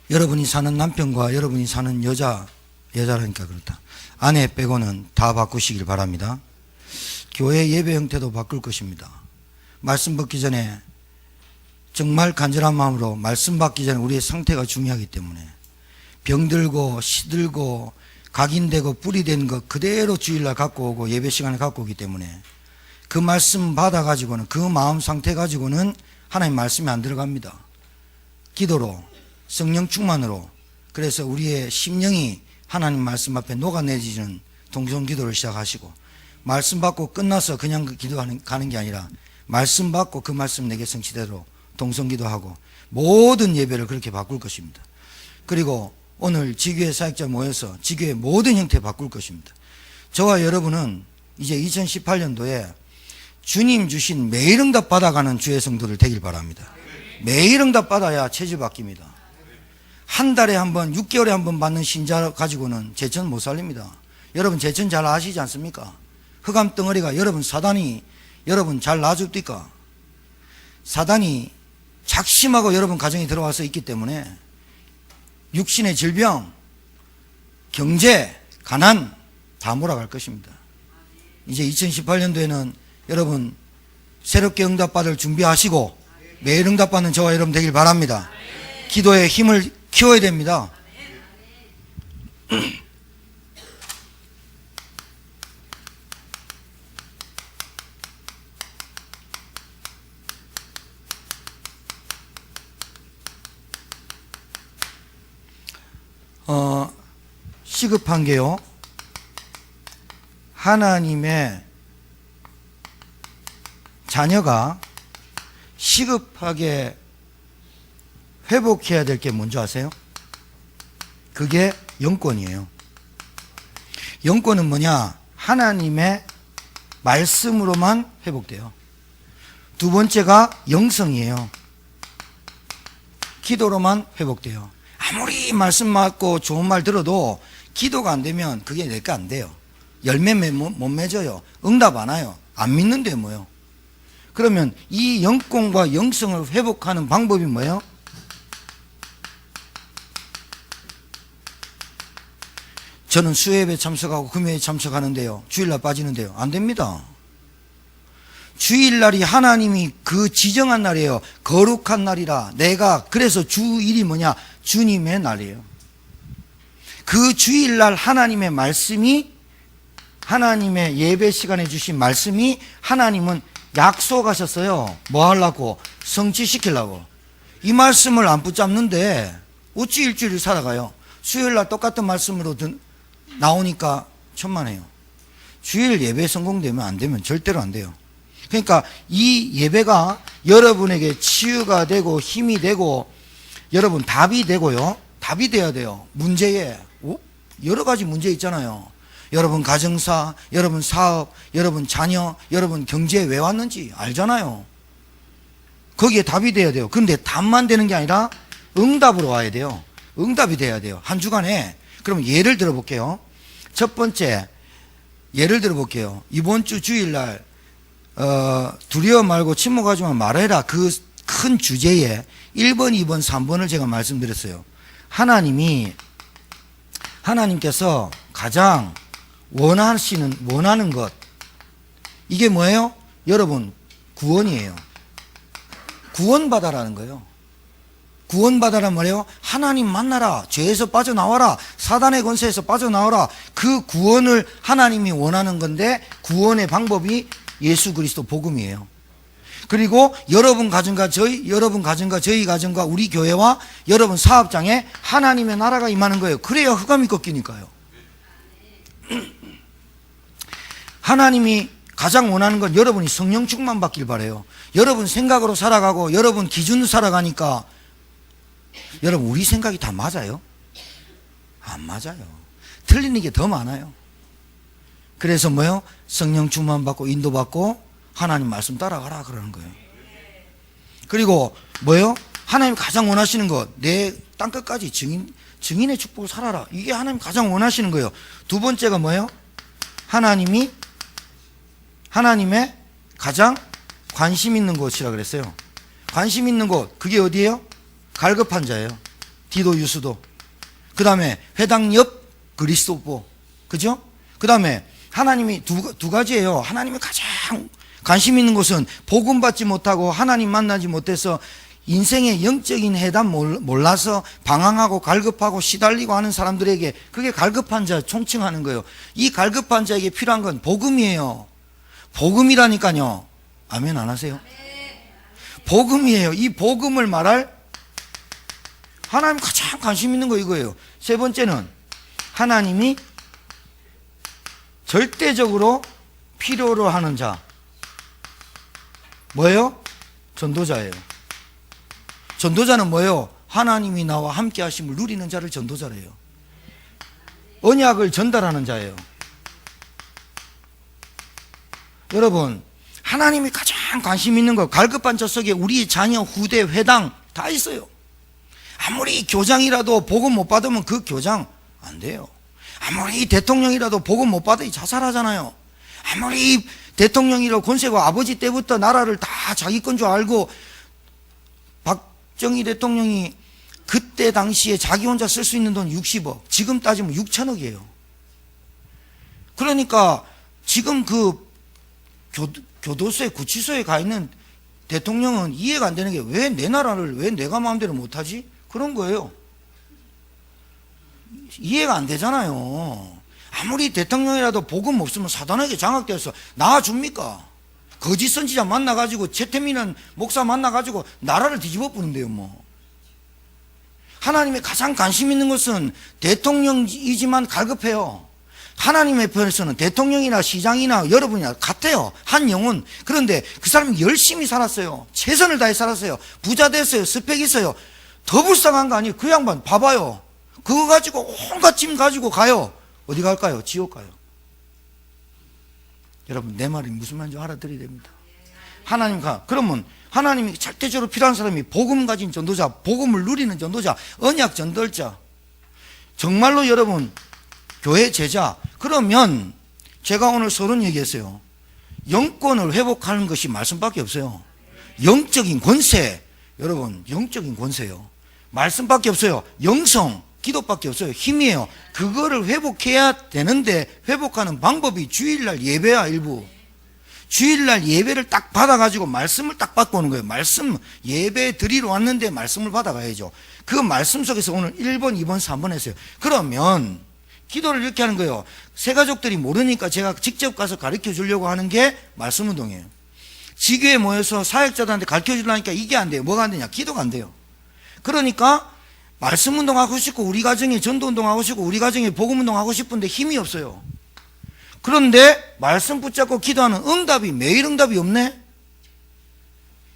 여러분이 사는 남편과 여러분이 사는 여자라니까 그렇다. 아내 빼고는 다 바꾸시길 바랍니다. 교회 예배 형태도 바꿀 것입니다. 말씀 받기 전에 정말 간절한 마음으로 말씀 받기 전에 우리의 상태가 중요하기 때문에 병들고 시들고 각인되고 뿌리 된 거 그대로 주일날 갖고 오고 예배 시간에 갖고 오기 때문에 그 말씀 받아가지고는 그 마음 상태 가지고는 하나님 말씀이 안 들어갑니다. 기도로 성령 충만으로 그래서 우리의 심령이 하나님 말씀 앞에 녹아내리는 동성기도를 시작하시고 말씀 받고 끝나서 그냥 가는 게 아니라 말씀 받고 그 말씀 내게 성취대로 동성기도하고 모든 예배를 그렇게 바꿀 것입니다. 그리고 오늘 지교회 사역자 모여서 지교회 모든 형태 바꿀 것입니다. 저와 여러분은 이제 2018년도에 주님 주신 매일 응답 받아가는 주의 성도들 되길 바랍니다. 매일 응답 받아야 체질 바뀝니다. 한 달에 한 번, 6개월에 한 번 받는 신자 가지고는 제천 못 살립니다. 여러분 제천 잘 아시지 않습니까? 흑암 덩어리가 여러분 사단이 여러분 잘 놔줍니까? 사단이 작심하고 여러분 가정에 들어와서 있기 때문에 육신의 질병, 경제, 가난 다 몰아갈 것입니다. 이제 2018년도에는 여러분 새롭게 응답받을 준비하시고 매일 응답받는 저와 여러분 되길 바랍니다. 기도의 힘을 키워야 됩니다. 시급한 게요, 하나님의 자녀가 시급하게 회복해야 될 게 뭔지 아세요? 그게 영권이에요. 영권은 뭐냐? 하나님의 말씀으로만 회복돼요. 두 번째가 영성이에요. 기도로만 회복돼요. 아무리 말씀 맞고 좋은 말 들어도 기도가 안 되면 그게 내가 안 돼요. 열매 못 맺어요. 응답 안 와요. 안 믿는데 뭐요? 그러면 이 영권과 영성을 회복하는 방법이 뭐예요? 저는 수요예배 참석하고 금요일에 참석하는데요, 주일날 빠지는데요, 안 됩니다. 주일날이 하나님이 그 지정한 날이에요. 거룩한 날이라. 내가 그래서 주일이 뭐냐? 주님의 날이에요. 그 주일날 하나님의 말씀이, 하나님의 예배 시간에 주신 말씀이 하나님은 약속하셨어요. 뭐 하려고? 성취시키려고. 이 말씀을 안 붙잡는데 어찌 일주일을 살아가요? 수요일날 똑같은 말씀으로 나오니까 천만에요. 주일 예배 성공되면 안 되면 절대로 안 돼요. 그러니까 이 예배가 여러분에게 치유가 되고 힘이 되고 여러분 답이 되고요. 답이 돼야 돼요. 문제에 여러 가지 문제 있잖아요. 여러분 가정사, 여러분 사업, 여러분 자녀, 여러분 경제에 왜 왔는지 알잖아요. 거기에 답이 돼야 돼요. 그런데 답만 되는 게 아니라 응답으로 와야 돼요. 응답이 돼야 돼요. 한 주간에. 그럼 예를 들어 볼게요. 첫 번째 예를 들어 볼게요. 이번 주 주일날 두려워 말고 침묵하지만 말해라. 그 큰 주제에 1번, 2번, 3번을 제가 말씀드렸어요. 하나님께서 가장 원하는 것, 이게 뭐예요? 여러분, 구원이에요. 구원받아라는 거예요. 구원받아란 말이에요. 하나님 만나라. 죄에서 빠져나와라. 사단의 권세에서 빠져나와라. 그 구원을 하나님이 원하는 건데 구원의 방법이 예수 그리스도 복음이에요. 그리고 여러분 가정과 저희 가정과 우리 교회와 여러분 사업장에 하나님의 나라가 임하는 거예요. 그래야 흑암이 꺾이니까요. 하나님이 가장 원하는 건 여러분이 성령 충만 받길 바라요. 여러분 생각으로 살아가고 여러분 기준으로 살아가니까 여러분 우리 생각이 다 맞아요? 안 맞아요. 틀리는 게 더 많아요. 그래서 뭐요? 성령 충만 받고 인도받고 하나님 말씀 따라가라 그러는 거예요. 그리고 뭐요? 하나님 가장 원하시는 것, 내 땅끝까지 증인의 축복을 살아라. 이게 하나님 가장 원하시는 거예요. 두 번째가 뭐예요? 하나님의 가장 관심 있는 곳이라 그랬어요. 관심 있는 곳, 그게 어디예요? 갈급한 자예요. 디도 유스도. 그 다음에 회당 옆 그리스도보. 그죠? 그 다음에 하나님이 두 가지예요. 하나님이 가장 관심 있는 것은 복음 받지 못하고 하나님 만나지 못해서 인생의 영적인 해답 몰라서 방황하고 갈급하고 시달리고 하는 사람들에게, 그게 갈급한 자 총칭하는 거예요. 이 갈급한 자에게 필요한 건 복음이에요. 복음이라니까요. 아멘 안 하세요? 복음이에요. 이 복음을 말할 하나님 가장 관심 있는 거 이거예요. 세 번째는 하나님이 절대적으로 필요로 하는 자. 뭐예요? 전도자예요. 전도자는 뭐예요? 하나님이 나와 함께 하심을 누리는 자를 전도자래요. 언약을 전달하는 자예요. 여러분, 하나님이 가장 관심 있는 거, 갈급한 자 속에 우리 자녀, 후대, 회당 다 있어요. 아무리 교장이라도 복음 못 받으면 그 교장 안 돼요. 아무리 대통령이라도 복음 못 받으니 자살하잖아요. 아무리 대통령이라도 권세고 아버지 때부터 나라를 다 자기 건 줄 알고, 박정희 대통령이 그때 당시에 자기 혼자 쓸 수 있는 돈 60억, 지금 따지면 6천억이에요. 그러니까 지금 그 교도소에, 구치소에 가 있는 대통령은 이해가 안 되는 게, 왜 내 나라를 왜 내가 마음대로 못하지? 그런 거예요. 이해가 안 되잖아요. 아무리 대통령이라도 복음 없으면 사단에게 장악돼서 나와줍니까? 거짓 선지자 만나가지고, 최태민은 목사 만나가지고 나라를 뒤집어 뿌는데요 뭐. 하나님의 가장 관심 있는 것은 대통령이지만 갈급해요. 하나님의 편에서는 대통령이나 시장이나 여러분이나 같아요. 한 영혼. 그런데 그 사람이 열심히 살았어요. 최선을 다해 살았어요. 부자 됐어요. 스펙 있어요. 더 불쌍한 거 아니에요? 그 양반 봐봐요. 그거 가지고 온갖 짐 가지고 가요. 어디 갈까요? 지옥 가요. 여러분, 내 말이 무슨 말인지 알아들어야 됩니다. 그러면 하나님이 절대적으로 필요한 사람이 복음 가진 전도자, 복음을 누리는 전도자, 언약 전달자. 정말로 여러분, 교회 제자. 그러면 제가 오늘 서론 얘기했어요. 영권을 회복하는 것이 말씀밖에 없어요. 영적인 권세. 여러분, 영적인 권세요. 말씀밖에 없어요. 영성, 기도밖에 없어요. 힘이에요. 그거를 회복해야 되는데, 회복하는 방법이 주일날 예배야. 일부 주일날 예배를 딱 받아가지고 말씀을 딱 받고 오는 거예요. 말씀, 예배 드리러 왔는데 말씀을 받아가야죠. 그 말씀 속에서 오늘 1번, 2번, 3번 했어요. 그러면 기도를 이렇게 하는 거예요. 새 가족들이 모르니까 제가 직접 가서 가르쳐 주려고 하는 게 말씀 운동이에요. 지교에 모여서 사역자들한테 가르쳐 주려니까 이게 안 돼요. 뭐가 안 되냐? 기도가 안 돼요. 그러니까 말씀 운동하고 싶고, 우리 가정에 전도 운동하고 싶고, 우리 가정에 복음 운동하고 싶은데 힘이 없어요. 그런데 말씀 붙잡고 기도하는 응답이, 매일 응답이 없네?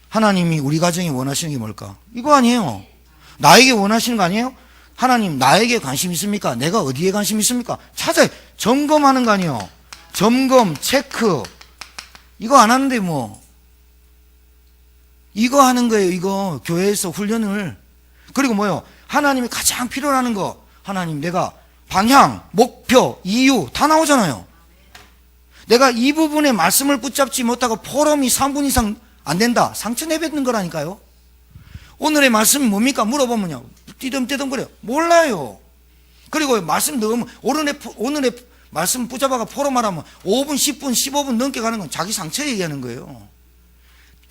하나님이 우리 가정에 원하시는 게 뭘까? 이거 아니에요. 나에게 원하시는 거 아니에요? 하나님 나에게 관심 있습니까? 내가 어디에 관심 있습니까? 찾아요. 점검하는 거 아니에요. 점검, 체크. 이거 안 하는데 뭐. 이거 하는 거예요. 이거 교회에서 훈련을. 그리고 뭐요? 하나님이 가장 필요로 하는 거. 하나님, 내가 방향, 목표, 이유 다 나오잖아요. 내가 이 부분에 말씀을 붙잡지 못하고 포럼이 3분 이상 안 된다. 상처 내뱉는 거라니까요. 오늘의 말씀이 뭡니까? 물어보면요, 띠듬띠듬거려요. 몰라요. 그리고 말씀 넣으면, 오늘의 말씀 붙잡아가 포럼하라면 5분, 10분, 15분 넘게 가는 건 자기 상처 얘기하는 거예요.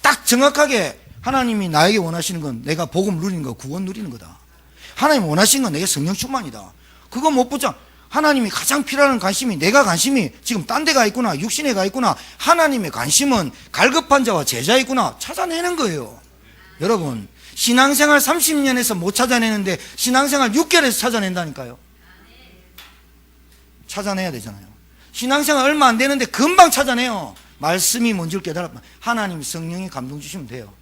딱 정확하게 하나님이 나에게 원하시는 건 내가 복음 누리는 거, 구원 누리는 거다. 하나님 원하시는 건 내게 성령 충만이다. 그거 못 붙잡. 하나님이 가장 필요한 관심이, 내가 관심이 지금 딴 데가 있구나, 육신에 가 있구나. 하나님의 관심은 갈급한 자와 제자 있구나 찾아내는 거예요. 여러분, 신앙생활 30년에서 못 찾아내는데 신앙생활 6개월에서 찾아낸다니까요. 찾아내야 되잖아요. 신앙생활 얼마 안 되는데 금방 찾아내요. 말씀이 뭔지를 깨달아. 하나님 성령이 감동 주시면 돼요.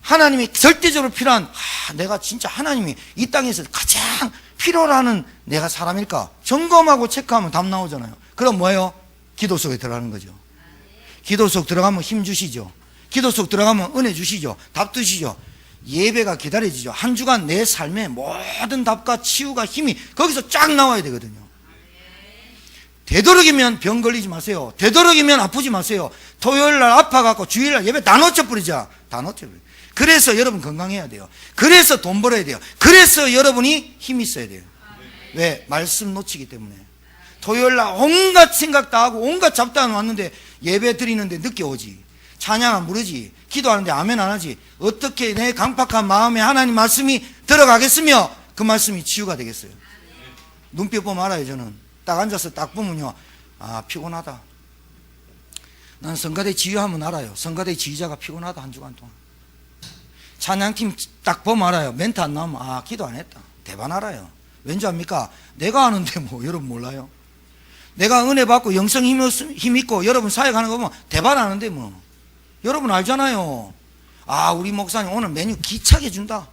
하나님이 절대적으로 필요한, 내가 진짜 하나님이 이 땅에서 가장 필요로 하는 내가 사람일까? 점검하고 체크하면 답 나오잖아요. 그럼 뭐예요? 기도 속에 들어가는 거죠. 기도 속 들어가면 힘 주시죠. 기도 속 들어가면 은혜 주시죠. 답 주시죠. 예배가 기다려지죠. 한 주간 내 삶의 모든 답과 치유가, 힘이 거기서 쫙 나와야 되거든요. 되도록이면 병 걸리지 마세요. 되도록이면 아프지 마세요. 토요일 날 아파갖고 주일날 예배 다 놓쳐버리자. 다 놓쳐버려. 그래서 여러분 건강해야 돼요. 그래서 돈 벌어야 돼요. 그래서 여러분이 힘 있어야 돼요. 왜? 말씀 놓치기 때문에. 토요일날 온갖 생각 다 하고 온갖 잡다한 왔는데 예배 드리는데 늦게 오지. 찬양 안 부르지. 기도하는데 아멘 안 하지. 어떻게 내 강팍한 마음에 하나님 말씀이 들어가겠으며 그 말씀이 치유가 되겠어요. 눈빛 보면 알아요. 저는 딱 앉아서 딱 보면요, 아 피곤하다. 난 성가대 지휘하면 알아요. 성가대 지휘자가 피곤하다. 한 주간 동안 찬양팀 딱 보면 알아요. 멘트 안 나오면 아 기도 안 했다. 대반 알아요. 왠지 압니까? 내가 아는데 뭐 여러분 몰라요? 내가 은혜 받고 영성 힘 있고 여러분 사역하는 거 보면 대반 아는데 뭐 여러분 알잖아요. 아 우리 목사님 오늘 메뉴 기차게 준다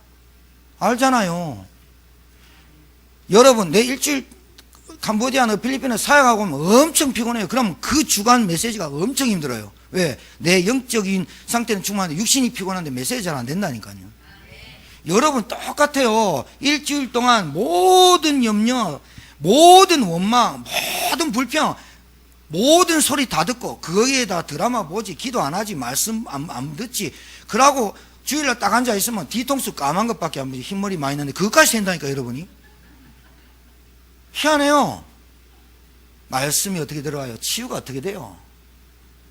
알잖아요. 여러분 내 일주일 캄보디아나 필리핀에 사역하고 오면 엄청 피곤해요. 그럼 그 주간 메시지가 엄청 힘들어요. 왜? 내 영적인 상태는 충만한데 육신이 피곤한데 메시지 잘 안 된다니까요. 여러분 똑같아요. 일주일 동안 모든 염려, 모든 원망, 모든 불평, 모든 소리 다 듣고 거기에다 드라마 보지, 기도 안 하지, 말씀 안 듣지. 그러고 주일날 딱 앉아 있으면 뒤통수 까만 것밖에 안 보지. 흰머리 많이 나는데 그것까지 된다니까 여러분이. 희한해요. 말씀이 어떻게 들어가요? 치유가 어떻게 돼요?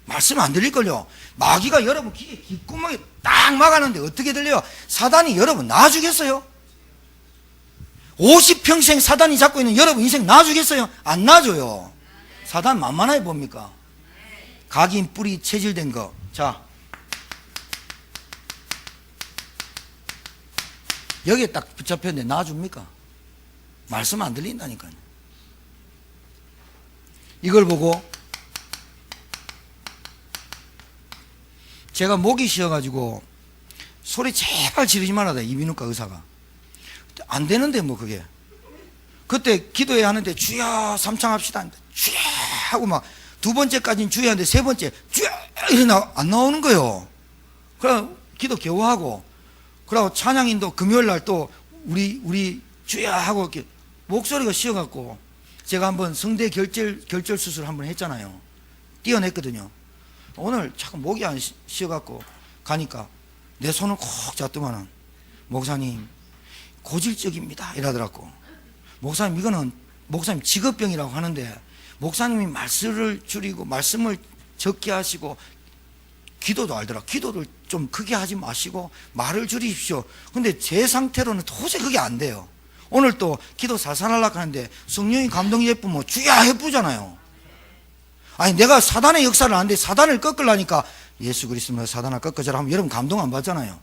말씀 안 들릴걸요. 마귀가 여러분 귀에 귓구멍에 딱 막았는데 어떻게 들려요? 사단이 여러분 놔주겠어요? 50평생 사단이 잡고 있는 여러분 인생 놔주겠어요? 안 놔줘요. 사단 만만하게 봅니까? 각인 뿌리 체질된 거. 자, 여기에 딱 붙잡혔는데 놔줍니까? 말씀 안 들린다니까요. 이걸 보고 제가 목이 쉬어가지고 소리 제발 지르지 말아다 이비인후과 의사가. 안 되는데 뭐 그게. 그때 기도해야 하는데 주여 삼창합시다 주여 하고 막 두 번째까지는 주여 하는데 세 번째 주여 이래 안 나오는 거예요. 그래 기도 겨우 하고 그러고 찬양인도 금요일날 또 우리 주여 하고 이렇게 목소리가 쉬어갖고 제가 한번 성대 결절 수술 한번 했잖아요. 띄어냈거든요. 오늘 자꾸 목이 안 쉬어갖고 가니까 내 손을 콕 잡더만은 목사님 고질적입니다 이러더라고. 목사님 이거는 목사님 직업병이라고 하는데 목사님이 말씀을 줄이고 말씀을 적게 하시고 기도도 알더라. 기도를 좀 크게 하지 마시고 말을 줄이십시오. 근데 제 상태로는 도저히 그게 안 돼요. 오늘 또 기도 살살 하려고 하는데 성령이 감동이 예쁘면 주야 해쁘잖아요. 아니 내가 사단의 역사를 아는데 사단을 꺾으려니까 예수 그리스도로 사단을 꺾어져라 하면 여러분 감동 안 받잖아요.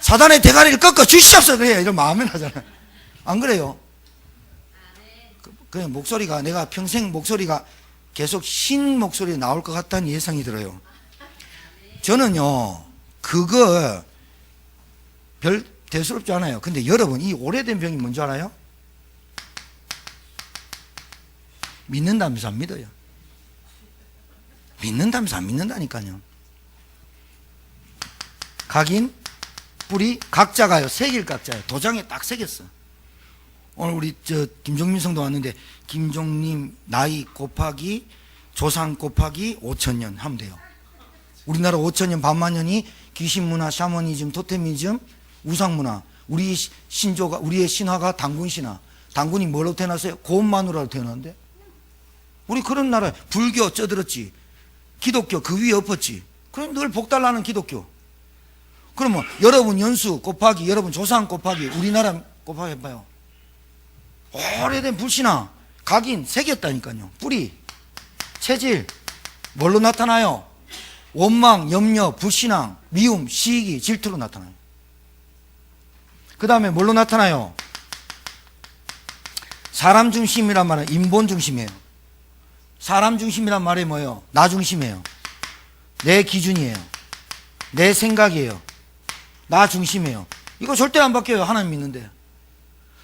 사단의 대가리를 꺾어 주시옵소서 그래야 이러면 아멘 하잖아요. 안 그래요? 그냥 목소리가 내가 평생 목소리가 계속 흰 목소리 나올 것 같다는 예상이 들어요. 저는요 그거 별 대수롭지 않아요. 근데 여러분 이 오래된 병이 뭔지 알아요? 믿는다면서 안 믿어요. 믿는다면서 안 믿는다니까요. 각인 뿌리 각자가요 새길각자예요. 도장에 딱 새겼어. 오늘 우리 김종민 성도 왔는데 김종님 나이 곱하기 조상 곱하기 5,000년 하면 돼요. 우리나라 5,000년 반만년이 귀신문화, 샤머니즘, 토테미즘, 우상문화. 우리 신조가 우리의 신화가 단군 신화. 단군이 뭘로 태어났어요? 고운 마누라로 태어났는데 우리 그런 나라에 불교 쩌들었지. 기독교 그 위에 엎었지. 그럼 늘 복달라는 기독교. 그러면 여러분 연수 곱하기 여러분 조상 곱하기 우리나라 곱하기 해봐요. 오래된 불신앙 각인 새겼다니까요. 뿌리 체질 뭘로 나타나요? 원망, 염려, 불신앙, 미움, 시기, 질투로 나타나요. 그 다음에 뭘로 나타나요? 사람 중심이란 말은 인본 중심이에요. 사람 중심이란 말이 뭐예요? 나 중심이에요. 내 기준이에요. 내 생각이에요. 나 중심이에요. 이거 절대 안 바뀌어요. 하나님 믿는데.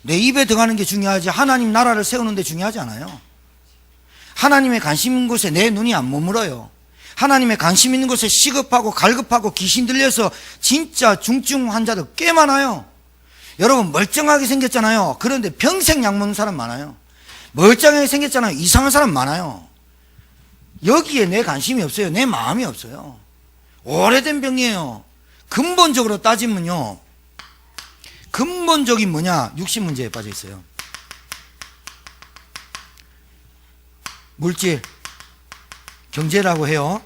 내 입에 들어가는 게 중요하지 하나님 나라를 세우는 데 중요하지 않아요. 하나님의 관심 있는 곳에 내 눈이 안 머물어요. 하나님의 관심 있는 곳에 시급하고 갈급하고 귀신 들려서 진짜 중증 환자들 꽤 많아요. 여러분 멀쩡하게 생겼잖아요. 그런데 평생 약 먹는 사람 많아요. 멀쩡하게 생겼잖아요. 이상한 사람 많아요. 여기에 내 관심이 없어요. 내 마음이 없어요. 오래된 병이에요. 근본적으로 따지면요, 근본적인 뭐냐? 육신 문제에 빠져 있어요. 물질, 경제라고 해요.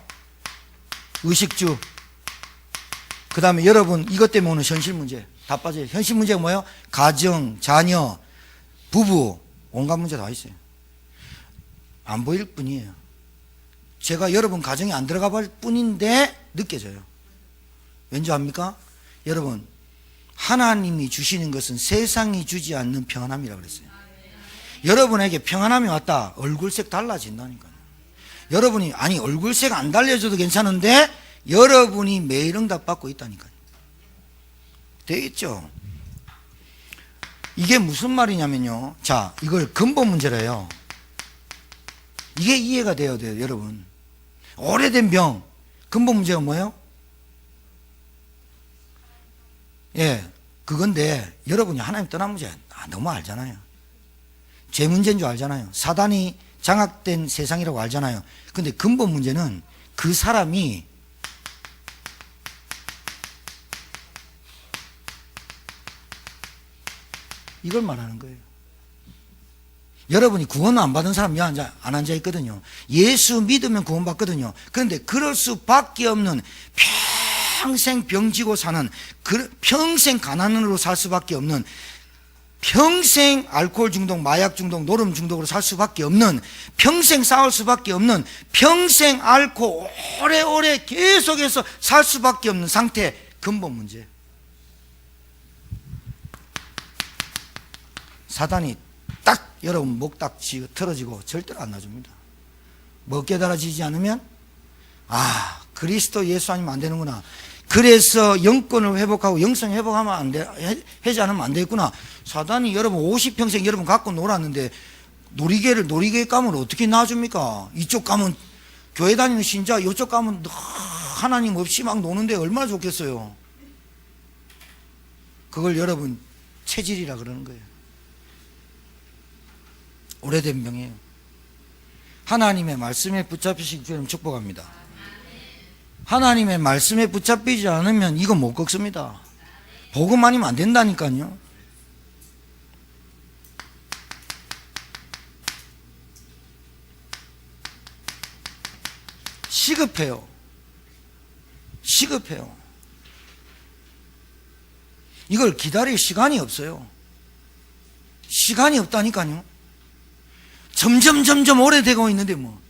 의식주. 그 다음에 여러분 이것 때문에 오는 현실 문제 다 빠져요. 현실 문제가 뭐예요? 가정, 자녀, 부부, 온갖 문제 다 있어요. 안 보일 뿐이에요. 제가 여러분 가정에 안 들어가 볼 뿐인데 느껴져요. 왠지 압니까? 여러분, 하나님이 주시는 것은 세상이 주지 않는 평안함이라고 그랬어요. 여러분에게 평안함이 왔다. 얼굴색 달라진다니까요. 여러분이 아니 얼굴색 안 달려줘도 괜찮은데 여러분이 매일 응답 받고 있다니까요. 되겠죠? 이게 무슨 말이냐면요. 자, 이걸 근본 문제래요. 이게 이해가 돼야 돼요, 여러분. 오래된 병, 근본 문제가 뭐예요? 예, 그건데 여러분이 하나님 떠난 문제 너무 알잖아요. 죄 문제인 줄 알잖아요. 사단이 장악된 세상이라고 알잖아요. 근데 근본 문제는 그 사람이 이걸 말하는 거예요. 여러분이 구원 안 받은 사람 안 앉아 있거든요. 예수 믿으면 구원 받거든요. 그런데 그럴 수밖에 없는 평생 병지고 사는, 평생 가난으로 살 수밖에 없는, 평생 알코올 중독, 마약 중독, 노름 중독으로 살 수밖에 없는, 평생 싸울 수밖에 없는, 평생 앓고 오래오래 계속해서 살 수밖에 없는 상태, 근본 문제. 사단이 딱 여러분 목 딱 틀어지고 절대로 안 놔줍니다. 뭐 깨달아지지 않으면 그리스도 예수 아니면 안 되는구나. 그래서 영권을 회복하고 영성 회복하면 안 돼, 하지 않으면 안 되겠구나. 사단이 여러분 50평생 여러분 갖고 놀았는데 놀이개 가면 어떻게 놔줍니까? 이쪽 가면 교회 다니는 신자, 이쪽 가면 하나님 없이 막 노는데 얼마나 좋겠어요. 그걸 여러분 체질이라 그러는 거예요. 오래된 병이에요. 하나님의 말씀에 붙잡히시기 주님 축복합니다. 하나님의 말씀에 붙잡히지 않으면 이거 못 꺾습니다. 복음 아니면 안 된다니까요. 시급해요. 이걸 기다릴 시간이 없어요. 시간이 없다니까요. 점점 오래되고 있는데 뭐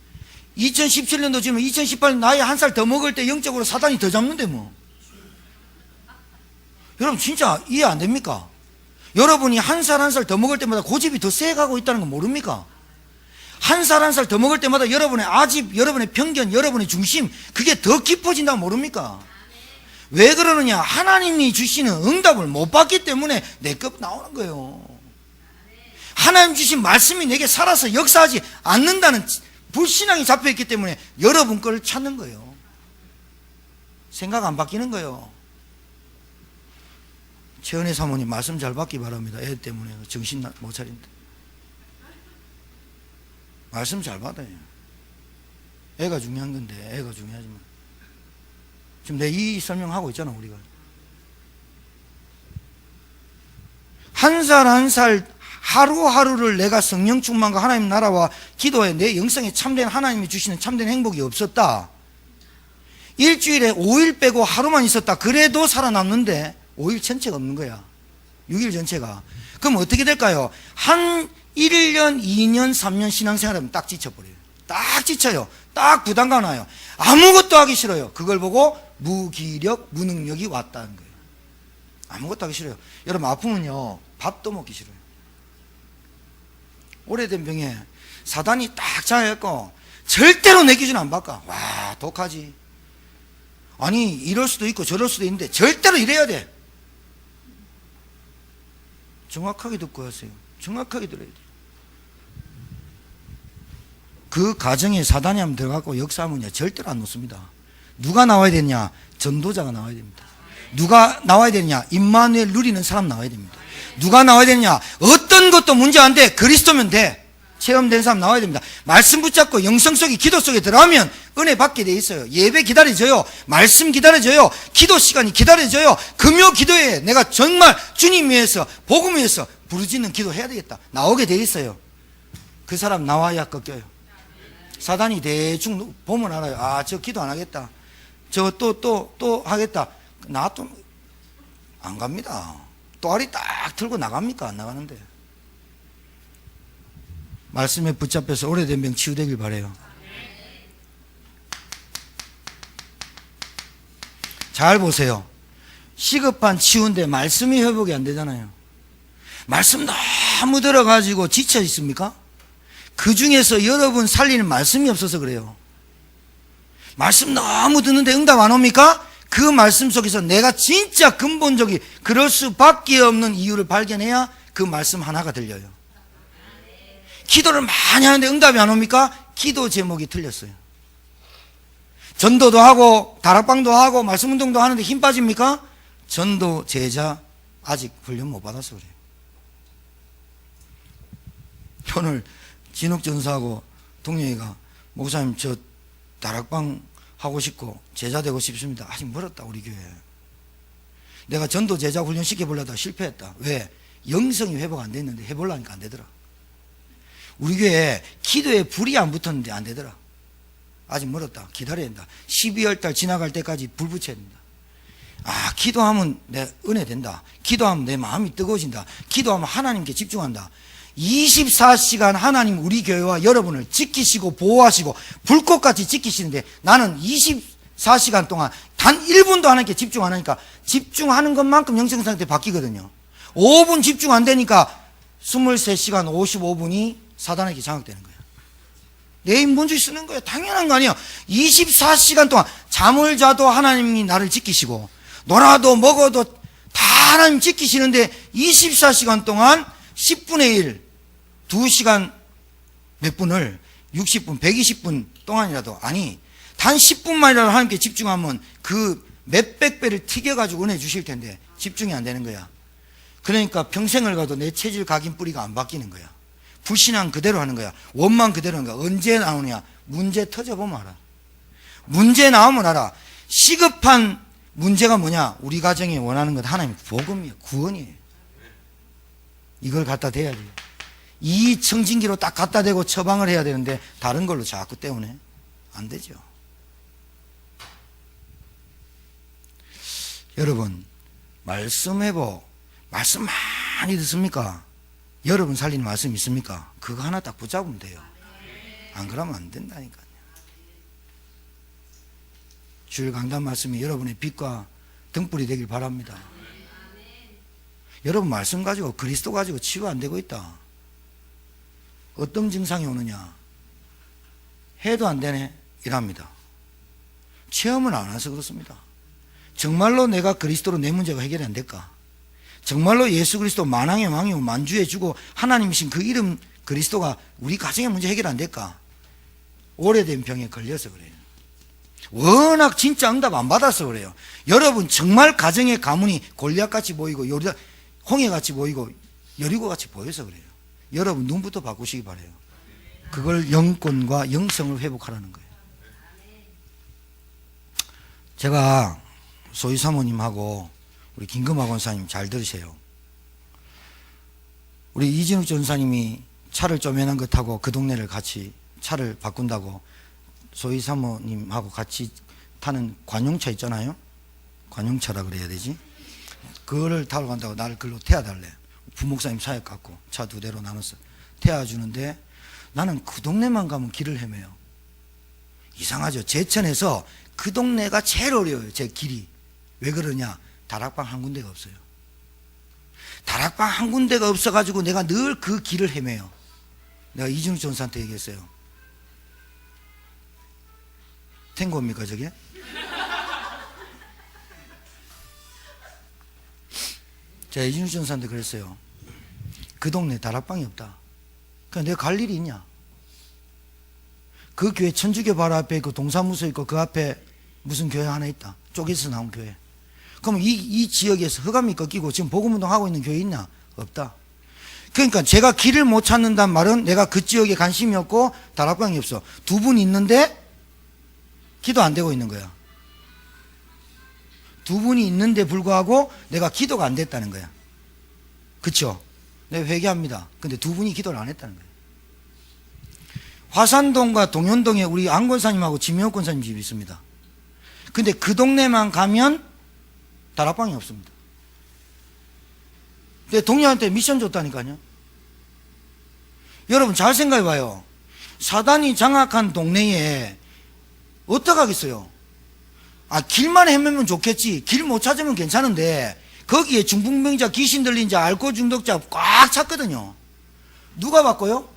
2017년도 지금 2018년 나이 한 살 더 먹을 때 영적으로 사단이 더 잡는데 뭐. 여러분 진짜 이해 안 됩니까? 여러분이 한 살 한 살 더 먹을 때마다 고집이 더 세가고 있다는 거 모릅니까? 한 살 한 살 더 먹을 때마다 여러분의 아집, 여러분의 편견, 여러분의 중심, 그게 더 깊어진다고 모릅니까? 왜 그러느냐? 하나님이 주시는 응답을 못 받기 때문에 내것 나오는 거예요. 하나님 주신 말씀이 내게 살아서 역사하지 않는다는 불신앙이 잡혀있기 때문에 여러분 걸 찾는 거예요. 생각 안 바뀌는 거예요. 최은혜 사모님 말씀 잘 받기 바랍니다. 애 때문에 정신 못 차린다. 말씀 잘 받아요. 애가 중요한 건데 애가 중요하지만 지금 내 이 설명하고 있잖아. 우리가 한 살 한 살 하루하루를 내가 성령 충만과 하나님 나라와 기도에 내 영성에 참된 하나님이 주시는 참된 행복이 없었다. 일주일에 5일 빼고 하루만 있었다. 그래도 살아남는데 5일 전체가 없는 거야. 6일 전체가. 그럼 어떻게 될까요? 한 1년, 2년, 3년 신앙생활하면 딱 지쳐버려요. 딱 지쳐요. 딱 부담감 나요. 아무것도 하기 싫어요. 그걸 보고 무기력, 무능력이 왔다는 거예요. 아무것도 하기 싫어요. 여러분 아프면요 밥도 먹기 싫어요. 오래된 병에 사단이 딱 장해갖고 절대로 내 기준 안 바꿔. 와 독하지. 아니 이럴 수도 있고 저럴 수도 있는데 절대로 이래야 돼. 정확하게 듣고 하세요. 정확하게 들어야 돼. 그 가정에 사단이 한번 들어가고 역사하면요 절대로 안 놓습니다. 누가 나와야 되냐? 전도자가 나와야 됩니다. 누가 나와야 되느냐? 임마누엘 누리는 사람 나와야 됩니다. 누가 나와야 되느냐? 어떤 것도 문제 안 돼. 그리스도면 돼. 체험된 사람 나와야 됩니다. 말씀 붙잡고 영성 속에 기도 속에 들어가면 은혜 받게 돼 있어요. 예배 기다려져요. 말씀 기다려져요. 기도 시간이 기다려져요. 금요 기도에 내가 정말 주님 위해서 복음 위해서 부르짖는 기도해야 되겠다. 나오게 돼 있어요. 그 사람 나와야 꺾여요. 사단이 대충 보면 알아요. 아, 저 기도 안 하겠다. 저 또 하겠다. 나 또 안 갑니다. 또아리 딱 들고 나갑니까? 안 나가는데. 말씀에 붙잡혀서 오래된 병 치유되길 바라요. 잘 보세요. 시급한 치유인데 말씀이 회복이 안 되잖아요. 말씀 너무 들어가지고 지쳐 있습니까? 그 중에서 여러분 살리는 말씀이 없어서 그래요. 말씀 너무 듣는데 응답 안 옵니까? 그 말씀 속에서 내가 진짜 근본적인 그럴 수밖에 없는 이유를 발견해야 그 말씀 하나가 들려요. 기도를 많이 하는데 응답이 안 옵니까? 기도 제목이 틀렸어요. 전도도 하고 다락방도 하고 말씀 운동도 하는데 힘 빠집니까? 전도 제자 아직 훈련 못 받아서 그래요. 오늘 진욱 전사하고 동영이가 목사님 저 다락방 하고 싶고 제자 되고 싶습니다. 아직 멀었다 우리 교회. 내가 전도 제자 훈련 시켜보려다 실패했다. 왜? 영성이 회복 안 됐는데 해보려니까 안 되더라. 우리 교회 기도에 불이 안 붙었는데 안 되더라. 아직 멀었다. 기다려야 된다. 12월 달 지나갈 때까지 불 붙여야 된다. 아, 기도하면 내 은혜 된다. 기도하면 내 마음이 뜨거워진다. 기도하면 하나님께 집중한다. 24시간 하나님 우리 교회와 여러분을 지키시고 보호하시고 불꽃같이 지키시는데 나는 24시간 동안 단 1분도 하나님께 집중 안 하니까 집중하는 것만큼 영성 상태 바뀌거든요. 5분 집중 안 되니까 23시간 55분이 사단에게 장악되는 거예요. 내 인본주의 쓰는 거예요. 당연한 거 아니에요. 24시간 동안 잠을 자도 하나님이 나를 지키시고 놀아도 먹어도 다 하나님 지키시는데 24시간 동안 10분의 1 2시간 몇 분을 60분 120분 동안이라도 아니 단 10분만이라도 하나님께 집중하면 그 몇백 배를 튀겨가지고 은혜 주실 텐데 집중이 안 되는 거야. 그러니까 평생을 가도 내 체질 각인 뿌리가 안 바뀌는 거야. 불신앙 그대로 하는 거야. 원망 그대로 하는 거야. 언제 나오느냐? 문제 터져보면 알아. 문제 나오면 알아. 시급한 문제가 뭐냐? 우리 가정이 원하는 것 하나님 복음이에요. 구원이에요. 이걸 갖다 대야 돼요. 이 청진기로 딱 갖다 대고 처방을 해야 되는데 다른 걸로 자꾸 때문에 안 되죠. 여러분 말씀 회복 말씀 많이 듣습니까? 여러분 살리는 말씀 있습니까? 그거 하나 딱 붙잡으면 돼요. 안 그러면 안 된다니까요. 주일 강단 말씀이 여러분의 빛과 등불이 되길 바랍니다. 여러분 말씀 가지고 그리스도 가지고 치유 안 되고 있다. 어떤 증상이 오느냐? 해도 안 되네 이랍니다. 체험을 안 해서 그렇습니다. 정말로 내가 그리스도로 내 문제가 해결이 안 될까? 정말로 예수 그리스도 만왕의 왕이고 만주해 주고 하나님이신 그 이름 그리스도가 우리 가정의 문제 해결 안 될까? 오래된 병에 걸려서 그래요. 워낙 진짜 응답 안 받아서 그래요. 여러분 정말 가정의 가문이 골리앗같이 보이고 홍해같이 보이고 여리고같이 보여서 그래요. 여러분 눈부터 바꾸시기 바라요. 그걸 영권과 영성을 회복하라는 거예요. 제가 소희 사모님하고 우리 김금하 권사님 잘 들으세요. 우리 이진욱 전사님이 차를 쪼매난 것 타고 그 동네를 같이 차를 바꾼다고 소희 사모님하고 같이 타는 관용차 있잖아요. 관용차라 그래야 되지. 그거를 타러 간다고 나를 글로 태워달래. 부목사님 사역 갖고 차 2대로 나눠서 태워주는데 나는 그 동네만 가면 길을 헤매요. 이상하죠. 제천에서 그 동네가 제일 어려워요. 제 길이. 왜 그러냐? 다락방 한 군데가 없어요. 다락방 한 군데가 없어가지고 내가 늘 그 길을 헤매요. 내가 이준욱 전사한테 얘기했어요. 탱고입니까 저게? 제가 이준욱 전사한테 그랬어요. 그 동네 다락방이 없다. 그러니까 내가 갈 일이 있냐? 그 교회 천주교 바로 앞에 있고 동사무소 있고 그 앞에 무슨 교회 하나 있다. 쪽에서 나온 교회. 그럼 이 지역에서 흑암이 꺾이고 지금 복음운동 하고 있는 교회 있냐? 없다. 그러니까 제가 길을 못 찾는다는 말은 내가 그 지역에 관심이 없고 다락방이 없어. 두 분 있는데 기도 안 되고 있는 거야. 두 분이 있는데 불구하고 내가 기도가 안 됐다는 거야. 그쵸? 내가 회개합니다. 근데 두 분이 기도를 안 했다는 거야. 화산동과 동현동에 우리 안 권사님하고 지명호 권사님 집이 있습니다. 근데 그 동네만 가면 다락방이 없습니다. 근데 동료한테 미션 줬다니까요. 여러분 잘 생각해 봐요. 사단이 장악한 동네에 어떡하겠어요? 길만 헤매면 좋겠지. 길 못 찾으면 괜찮은데 거기에 중풍병자, 귀신 들린 자, 알코올 중독자 꽉 찼거든요. 누가 바꿔요?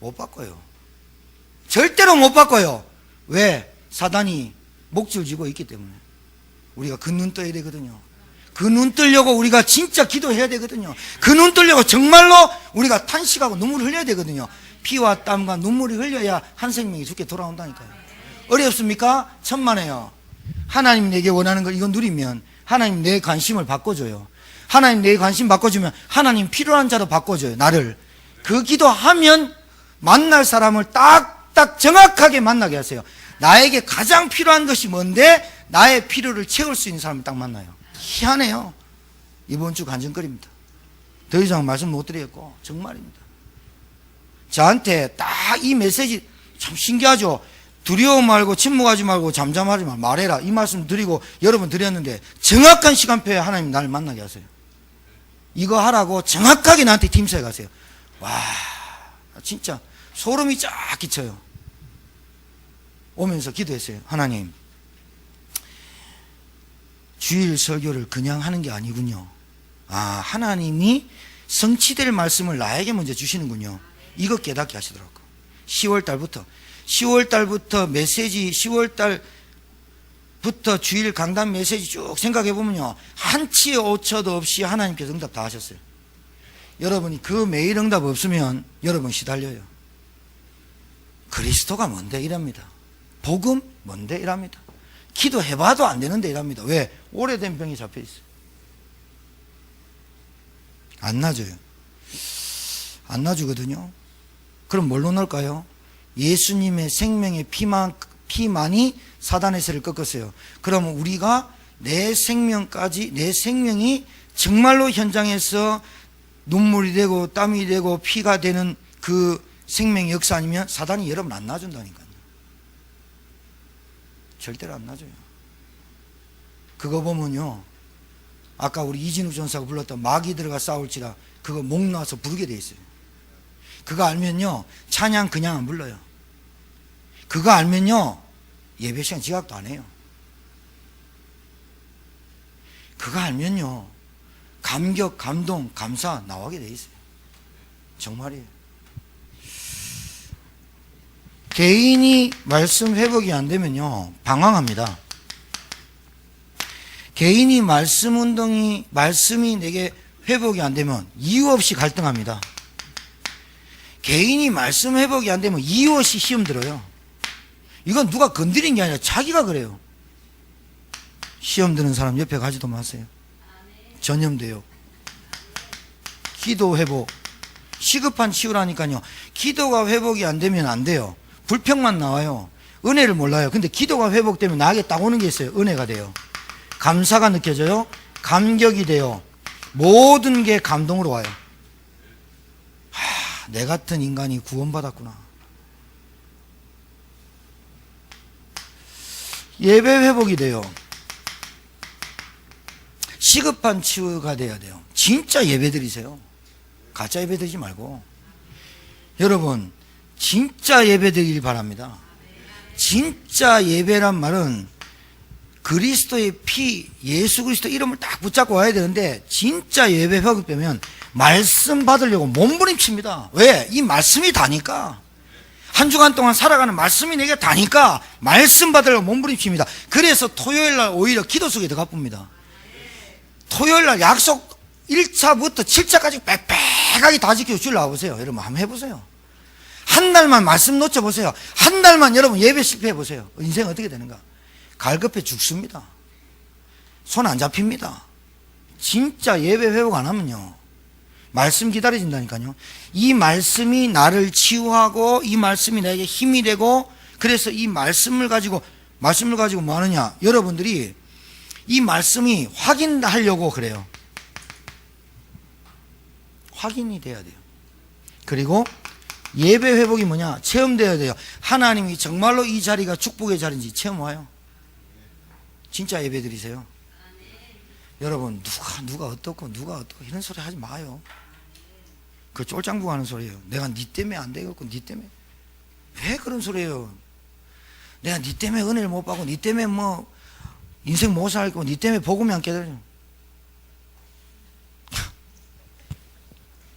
못 바꿔요. 절대로 못 바꿔요. 왜? 사단이 목줄 쥐고 있기 때문에. 우리가 그 눈 떠야 되거든요. 그 눈 뜨려고 우리가 진짜 기도해야 되거든요. 그 눈 뜨려고 정말로 우리가 탄식하고 눈물을 흘려야 되거든요. 피와 땀과 눈물이 흘려야 한 생명이 죽게 돌아온다니까요. 어렵습니까? 천만에요. 하나님 내게 원하는 걸 이거 누리면 하나님 내 관심을 바꿔줘요. 하나님 내 관심 바꿔주면 하나님 필요한 자로 바꿔줘요. 나를. 그 기도하면 만날 사람을 딱딱 정확하게 만나게 하세요. 나에게 가장 필요한 것이 뭔데 나의 필요를 채울 수 있는 사람을 딱 만나요. 희한해요. 이번 주 간증거리입니다. 더 이상 말씀 못 드리겠고 정말입니다. 저한테 딱 이 메시지 참 신기하죠. 두려워 말고 침묵하지 말고 잠잠하지 말고 말해라. 이 말씀 드리고 여러분 드렸는데 정확한 시간표에 하나님 나를 만나게 하세요. 이거 하라고 정확하게 나한테 팀사에 가세요. 와 진짜 소름이 쫙 끼쳐요. 오면서 기도했어요. 하나님 주일 설교를 그냥 하는 게 아니군요. 하나님이 성취될 말씀을 나에게 먼저 주시는군요. 이거 깨닫게 하시더라고요. 10월달부터 메시지 10월달부터 주일 강단 메시지 쭉 생각해 보면요. 한치의 오차도 없이 하나님께서 응답 다 하셨어요. 여러분이 그 매일 응답 없으면 여러분 시달려요. 그리스도가 뭔데 이랍니다. 복음 뭔데 이랍니다. 기도해봐도 안 되는데 이랍니다. 왜? 오래된 병이 잡혀 있어요. 안 놔줘요. 안 놔주거든요. 그럼 뭘로 넣을까요? 예수님의 생명의 피만이 사단의 세를 꺾었어요. 그러면 우리가 내 생명이 정말로 현장에서 눈물이 되고 땀이 되고 피가 되는 그 생명의 역사 아니면 사단이 여러분 안 놔준다니까요. 절대로 안 놔줘요. 그거 보면요. 아까 우리 이진욱 전사가 불렀던 마귀 들어가 싸울지라 그거 목 나와서 부르게 돼 있어요. 그거 알면요. 찬양 그냥 안 불러요. 그거 알면요. 예배 시간 지각도 안 해요. 그거 알면요. 감격, 감동, 감사 나오게 돼 있어요. 정말이에요. 개인이 말씀 회복이 안 되면요. 방황합니다. 개인이 말씀이 내게 회복이 안 되면 이유 없이 갈등합니다. 개인이 말씀 회복이 안 되면 이유 없이 시험 들어요. 이건 누가 건드린 게 아니라 자기가 그래요. 시험 드는 사람 옆에 가지도 마세요. 전염돼요. 기도 회복. 시급한 치유라니까요. 기도가 회복이 안 되면 안 돼요. 불평만 나와요. 은혜를 몰라요. 근데 기도가 회복되면 나에게 딱 오는 게 있어요. 은혜가 돼요. 감사가 느껴져요. 감격이 돼요. 모든 게 감동으로 와요. 내 같은 인간이 구원받았구나. 예배 회복이 돼요. 시급한 치유가 돼야 돼요. 진짜 예배 드리세요. 가짜 예배 드리지 말고. 여러분 진짜 예배 드리길 바랍니다. 진짜 예배란 말은 그리스도의 피, 예수 그리스도 이름을 딱 붙잡고 와야 되는데 진짜 예배 회복되면 말씀 받으려고 몸부림칩니다. 왜? 이 말씀이 다니까. 한 주간 동안 살아가는 말씀이 내게 다니까 말씀 받으려고 몸부림칩니다. 그래서 토요일날 오히려 기도 속에 들어가 봅니다. 토요일날 약속 1차부터 7차까지 빽빽하게 다 지키고 줄 나와보세요. 여러분 한번 해보세요. 한 달만 말씀 놓쳐보세요. 한 달만 여러분 예배 실패해보세요. 인생 어떻게 되는가? 갈급해 죽습니다. 손 안 잡힙니다. 진짜 예배 회복 안 하면요. 말씀 기다려진다니까요. 이 말씀이 나를 치유하고 이 말씀이 나에게 힘이 되고, 그래서 이 말씀을 가지고 뭐 하느냐, 여러분들이 이 말씀이 확인하려고 그래요. 확인이 돼야 돼요. 그리고 예배 회복이 뭐냐, 체험되어야 돼요. 하나님이 정말로 이 자리가 축복의 자리인지 체험 와요. 진짜 예배 드리세요. 여러분, 누가 어떻고 이런 소리 하지 마요. 그 쫄짱부가 하는 소리예요. 내가 니 때문에 안 되겠고, 니 때문에. 왜 그런 소리예요? 내가 니 때문에 은혜를 못 받고, 니 때문에 뭐 인생 못 살고, 니 때문에 복음이 안 깨달려.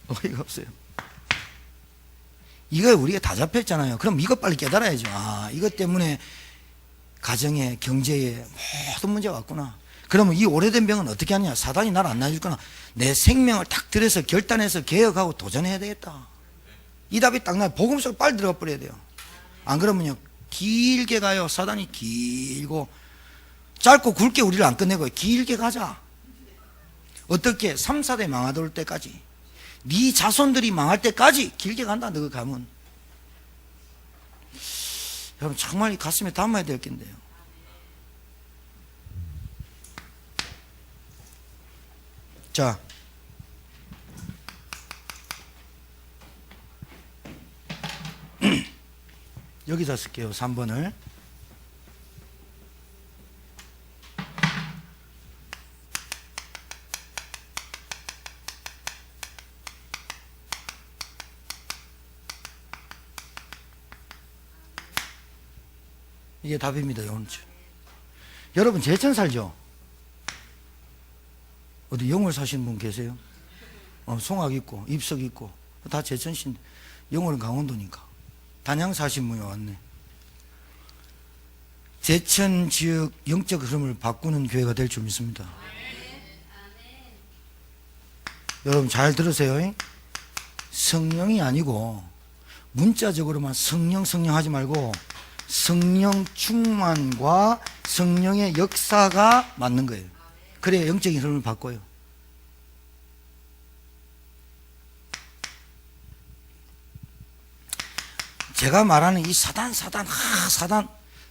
어이가 없어요. 이거 우리가 다 잡혔잖아요. 그럼 이것 빨리 깨달아야죠. 아, 이것 때문에 가정에, 경제에 모든 문제가 왔구나. 그러면 이 오래된 병은 어떻게 하느냐? 사단이 나를 안 놔줄 거나 내 생명을 탁 들여서 결단해서 개혁하고 도전해야 되겠다. 이 답이 딱 나요. 복음 속에 빨리 들어가 버려야 돼요. 안 그러면요, 길게 가요. 사단이 길고, 짧고 굵게 우리를 안 끝내고 길게 가자. 어떻게? 3, 4대 망하돌 때까지, 네 자손들이 망할 때까지 길게 간다. 너가 가면. 여러분, 정말 가슴에 담아야 될 텐데요. 자, 여기다 쓸게요. 3번을. 이게 답입니다. 여러분, 제천 살죠? 어디 영월 사시는 분 계세요? 송악 있고 입석 있고 다 제천시인데, 영월은 강원도니까. 단양 사신 분이 왔네. 제천 지역 영적 흐름을 바꾸는 교회가 될 줄 믿습니다. 여러분 잘 들으세요. 성령이 아니고 문자적으로만 성령 하지 말고, 성령 충만과 성령의 역사가 맞는 거예요. 그래야 영적인 흐름을 바꿔요. 제가 말하는 이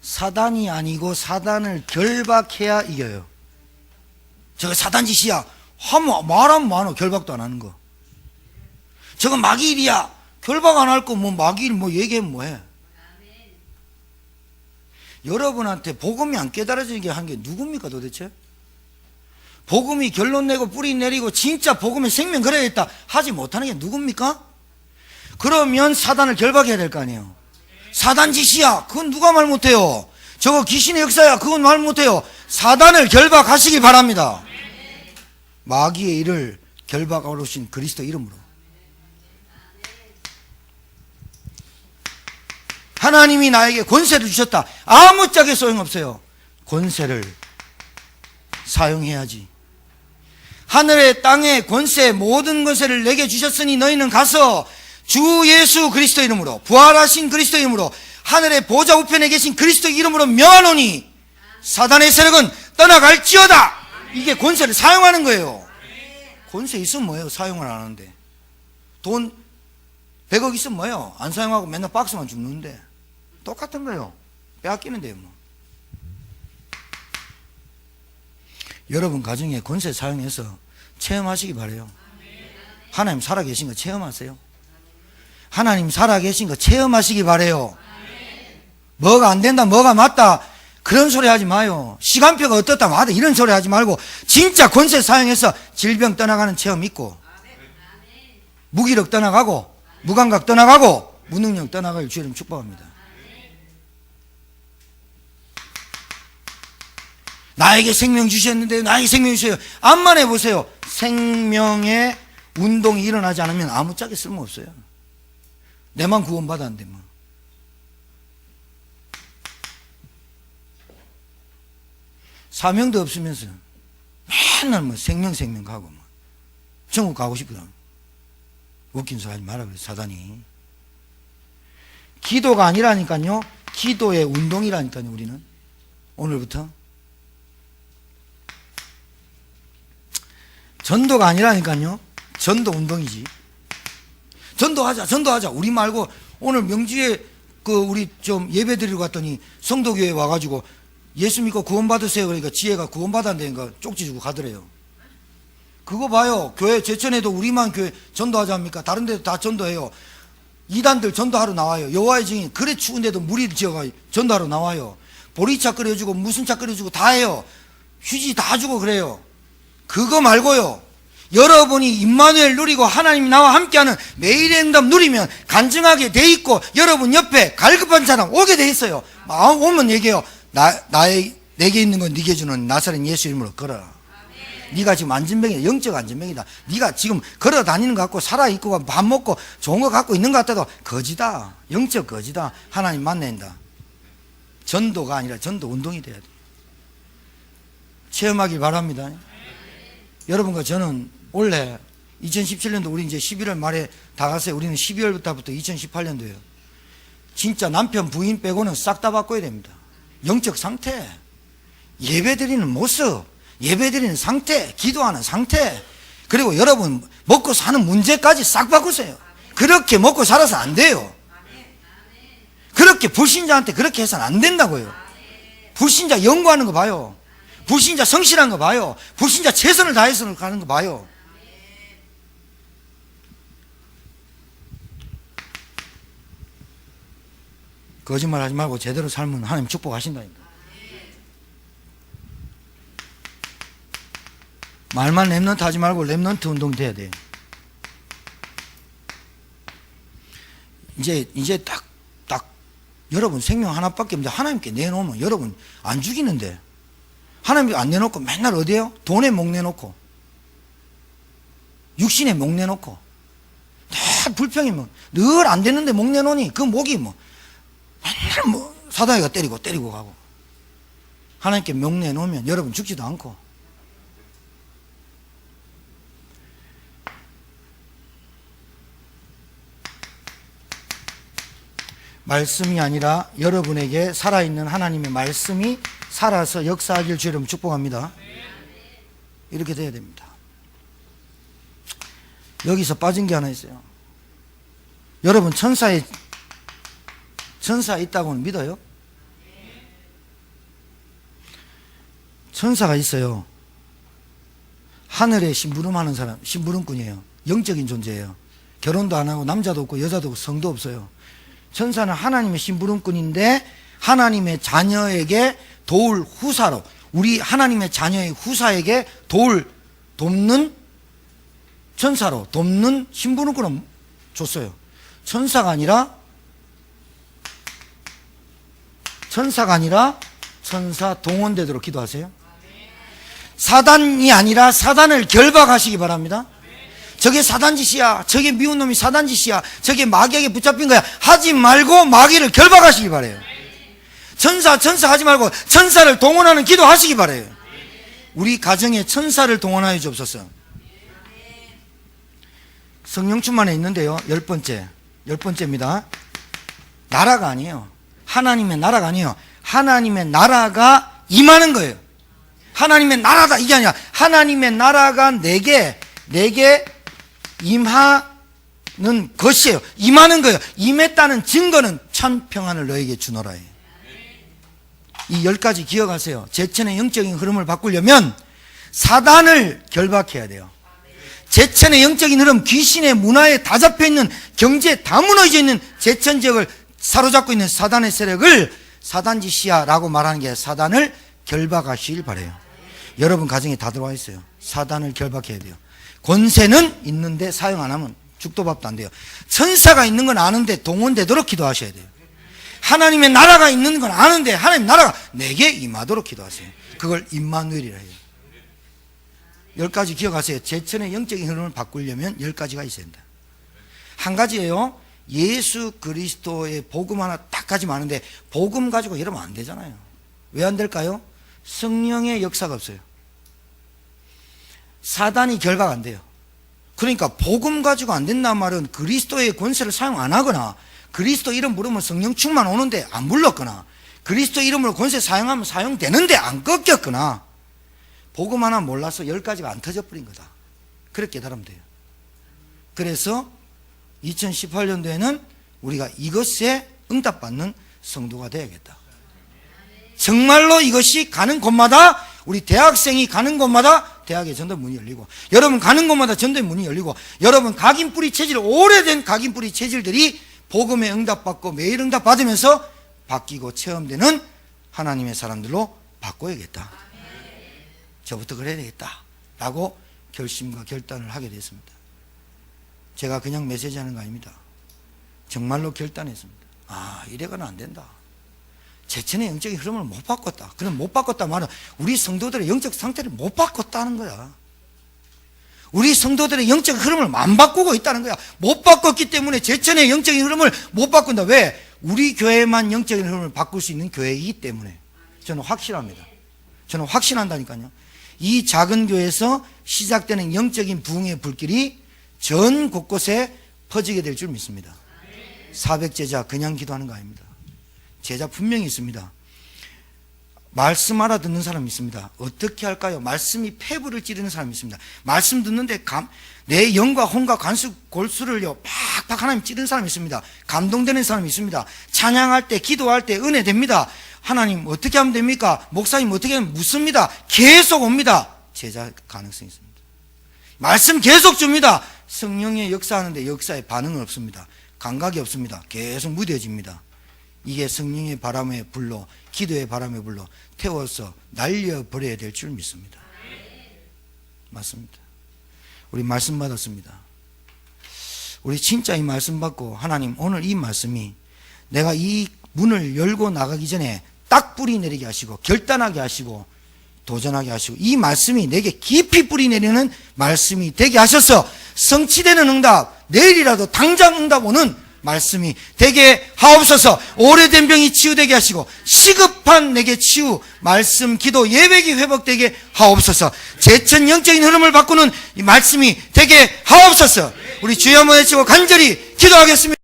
사단이 아니고 사단을 결박해야 이겨요. 저거 사단 짓이야 말하면 많어. 결박도 안 하는 거. 저거 마귀일이야 결박 안 할 거 뭐 마귀일 뭐 얘기하면 뭐해. 여러분한테 복음이 안 깨달아지게 한 게 누굽니까 도대체? 복음이 결론 내고 뿌리 내리고 진짜 복음의 생명 그래야겠다 하지 못하는 게 누굽니까? 그러면 사단을 결박해야 될 거 아니에요. 사단 짓이야 그건 누가 말 못해요. 저거 귀신의 역사야 그건 말 못해요. 사단을 결박하시기 바랍니다. 마귀의 일을 결박하러 오신 그리스도 이름으로. 하나님이 나에게 권세를 주셨다. 아무짝에 소용없어요. 권세를 사용해야지. 하늘의 땅의 권세 모든 권세를 내게 주셨으니 너희는 가서 주 예수 그리스도 이름으로 부활하신 그리스도 이름으로 하늘의 보좌 우편에 계신 그리스도 이름으로 명하노니 사단의 세력은 떠나갈지어다. 이게 권세를 사용하는 거예요. 권세 있으면 뭐예요? 사용을 안 하는데. 돈 100억 있으면 뭐예요? 안 사용하고 맨날 박스만 줍는데. 똑같은 거예요. 빼앗기면 돼요 뭐. 여러분 가정에 권세 사용해서 체험하시기 바라요. 하나님 살아계신 거 체험하세요. 하나님 살아계신 거 체험하시기 바라요. 뭐가 안 된다 뭐가 맞다 그런 소리 하지 마요. 시간표가 어떻다 맞다 이런 소리 하지 말고 진짜 권세 사용해서 질병 떠나가는 체험 있고, 무기력 떠나가고 무감각 떠나가고 무능력 떠나갈 주님 축복합니다. 나에게 생명 주셨는데 나에게 생명 주세요. 암만 해보세요. 생명의 운동이 일어나지 않으면 아무짝에 쓸모없어요. 내만 구원받았는데 뭐. 사명도 없으면서 맨날 뭐 생명 가고 뭐 천국 가고 싶거든. 웃긴 소리 하지 말라 그래 사단이. 기도가 아니라니까요. 기도의 운동이라니까요. 우리는 오늘부터 전도가 아니라니까요. 전도 운동이지. 전도하자. 우리 말고 오늘 명주에 우리 좀 예배 드리러 갔더니 성도교회 와가지고 예수 믿고 구원받으세요. 그러니까 지혜가 구원받았다니까 쪽지 주고 가더래요. 그거 봐요. 교회 제천에도 우리만 교회 전도하자 합니까? 다른 데도 다 전도해요. 이단들 전도하러 나와요. 여호와의 증인 그래 추운데도 무리를 지어가 전도하러 나와요. 보리차 끓여주고 무슨 차 끓여주고 다 해요. 휴지 다 주고 그래요. 그거 말고요. 여러분이 임마누엘 누리고 하나님이 나와 함께하는 매일의 응답 누리면 간증하게 돼 있고 여러분 옆에 갈급한 사람 오게 돼 있어요. 오면 얘기해요. 내게 있는 건 네게 주는 나사렛 예수 이름으로 걸어라. 네가 지금 안진병이다. 영적 안진병이다. 네가 지금 걸어 다니는 것 같고 살아있고 밥 먹고 좋은 거 갖고 있는 것 같아도 거지다. 영적 거지다. 하나님 만난다. 전도가 아니라 전도 운동이 돼야 돼. 체험하길 바랍니다. 여러분과 저는 원래 2017년도 우리 이제 11월 말에 다 갔어요. 우리는 12월부터 2018년도예요. 진짜 남편 부인 빼고는 싹 다 바꿔야 됩니다. 영적 상태, 예배드리는 모습, 예배드리는 상태, 기도하는 상태, 그리고 여러분 먹고 사는 문제까지 싹 바꾸세요. 그렇게 먹고 살아서 안 돼요. 그렇게 불신자한테 그렇게 해서는 안 된다고요. 불신자 연구하는 거 봐요. 불신자 성실한 거 봐요. 불신자 최선을 다해서 가는 거 봐요. 거짓말 하지 말고 제대로 살면 하나님 축복하신다니까. 말만 랩넌트 하지 말고 랩넌트 운동 돼야 돼. 이제 딱 여러분 생명 하나밖에 없는데 하나님께 내놓으면 여러분 안 죽이는데 하나님께 안 내놓고 맨날 어디에요? 돈에 목 내놓고 육신에 목 내놓고 다 불평이면 늘 안 되는데 목 내놓으니 그 목이 맨날 사단이가 때리고 가고. 하나님께 목 내놓으면 여러분 죽지도 않고. 말씀이 아니라 여러분에게 살아있는 하나님의 말씀이 살아서 역사하길 주님 축복합니다. 이렇게 돼야 됩니다. 여기서 빠진 게 하나 있어요. 여러분 천사 있다고는 믿어요? 천사가 있어요. 하늘에 심부름하는 사람, 심부름꾼이에요. 영적인 존재예요. 결혼도 안 하고 남자도 없고 여자도 없고 성도 없어요. 천사는 하나님의 심부름꾼인데 하나님의 자녀에게 도울 후사로, 우리 하나님의 자녀의 후사에게 돕는 천사로 돕는 심부름꾼을 줬어요. 천사가 아니라 천사 동원되도록 기도하세요. 사단이 아니라 사단을 결박하시기 바랍니다. 저게 사단 짓이야, 저게 미운 놈이 사단 짓이야, 저게 마귀에게 붙잡힌 거야 하지 말고 마귀를 결박하시기 바래요. 천사 하지 말고 천사를 동원하는 기도 하시기 바래요. 우리 가정에 천사를 동원하여 주옵소서. 성령 충만에 있는데요, 10번째입니다. 나라가 아니에요. 하나님의 나라가 아니에요. 하나님의 나라가 임하는 거예요. 하나님의 나라다 이게 아니라 하나님의 나라가 내게 임하는 것이에요. 임하는 거예요. 임했다는 증거는 참 평안을 너에게 주노라 해요. 이 10가지 기억하세요. 제천의 영적인 흐름을 바꾸려면 사단을 결박해야 돼요. 제천의 영적인 흐름, 귀신의 문화에 다 잡혀있는, 경제에 다 무너져 있는 제천 지역을 사로잡고 있는 사단의 세력을 사단짓이야 라고 말하는 게 사단을 결박하시길 바래요. 여러분 가정에 다 들어와 있어요. 사단을 결박해야 돼요. 권세는 있는데 사용 안 하면 죽도 밥도 안 돼요. 천사가 있는 건 아는데 동원되도록 기도하셔야 돼요. 하나님의 나라가 있는 건 아는데 하나님 나라가 내게 임하도록 기도하세요. 그걸 임마누엘이라 해요. 10가지 기억하세요. 제천의 영적인 흐름을 바꾸려면 10가지가 있어야 된다. 한 가지예요. 예수 그리스도의 복음 하나 딱 가지면 아는데 복음 가지고 이러면 안 되잖아요. 왜 안 될까요? 성령의 역사가 없어요. 사단이 결박 안 돼요. 그러니까 복음 가지고 안 된다는 말은 그리스도의 권세를 사용 안 하거나 그리스도 이름 부르면 성령 충만 오는데 안 불렀거나 그리스도 이름으로 권세 사용하면 사용되는데 안 꺾였거나 복음 하나 몰라서 10가지가 안 터져버린 거다. 그렇게 깨달으면 돼요. 그래서 2018년도에는 우리가 이것에 응답받는 성도가 되어야겠다. 정말로 이것이 가는 곳마다, 우리 대학생이 가는 곳마다 대학의 전도 문이 열리고, 여러분 가는 곳마다 전도의 문이 열리고, 여러분 각인뿌리 체질, 오래된 각인뿌리 체질들이 복음에 응답받고 매일 응답받으면서 바뀌고 체험되는 하나님의 사람들로 바꿔야겠다. 저부터 그래야 되겠다 라고 결심과 결단을 하게 됐습니다. 제가 그냥 메시지하는 거 아닙니다. 정말로 결단했습니다. 이래가는 안 된다. 제천의 영적인 흐름을 못 바꿨다. 그럼 못 바꿨다 말은 우리 성도들의 영적 상태를 못 바꿨다는 거야. 우리 성도들의 영적 흐름을 안 바꾸고 있다는 거야. 못 바꿨기 때문에 제천의 영적인 흐름을 못 바꾼다. 왜? 우리 교회만 영적인 흐름을 바꿀 수 있는 교회이기 때문에. 저는 확실합니다. 저는 확신한다니까요. 이 작은 교회에서 시작되는 영적인 부흥의 불길이 전 곳곳에 퍼지게 될 줄 믿습니다. 400제자 그냥 기도하는 거 아닙니다. 제자 분명히 있습니다. 말씀 알아듣는 사람이 있습니다. 어떻게 할까요? 말씀이 폐부를 찌르는 사람이 있습니다. 말씀 듣는데 내 영과 혼과 관수 골수를요 팍팍 하나님 찌르는 사람이 있습니다. 감동되는 사람이 있습니다. 찬양할 때, 기도할 때 은혜 됩니다. 하나님 어떻게 하면 됩니까? 목사님 어떻게 하면 묻습니다. 계속 옵니다. 제자 가능성이 있습니다. 말씀 계속 줍니다. 성령의 역사하는데 역사에 반응은 없습니다. 감각이 없습니다. 계속 무뎌집니다. 이게 성령의 바람의 불로, 기도의 바람의 불로 태워서 날려버려야 될 줄 믿습니다. 맞습니다. 우리 말씀 받았습니다. 우리 진짜 이 말씀 받고, 하나님 오늘 이 말씀이 내가 이 문을 열고 나가기 전에 딱 뿌리 내리게 하시고, 결단하게 하시고, 도전하게 하시고, 이 말씀이 내게 깊이 뿌리 내리는 말씀이 되게 하셔서 성취되는 응답, 내일이라도 당장 응답 오는 말씀이 되게 하옵소서. 오래된 병이 치유되게 하시고, 시급한 내게 치유, 말씀, 기도, 예배기 회복되게 하옵소서. 제천 영적인 흐름을 바꾸는 이 말씀이 되게 하옵소서. 우리 주여 한번 외치고 간절히 기도하겠습니다.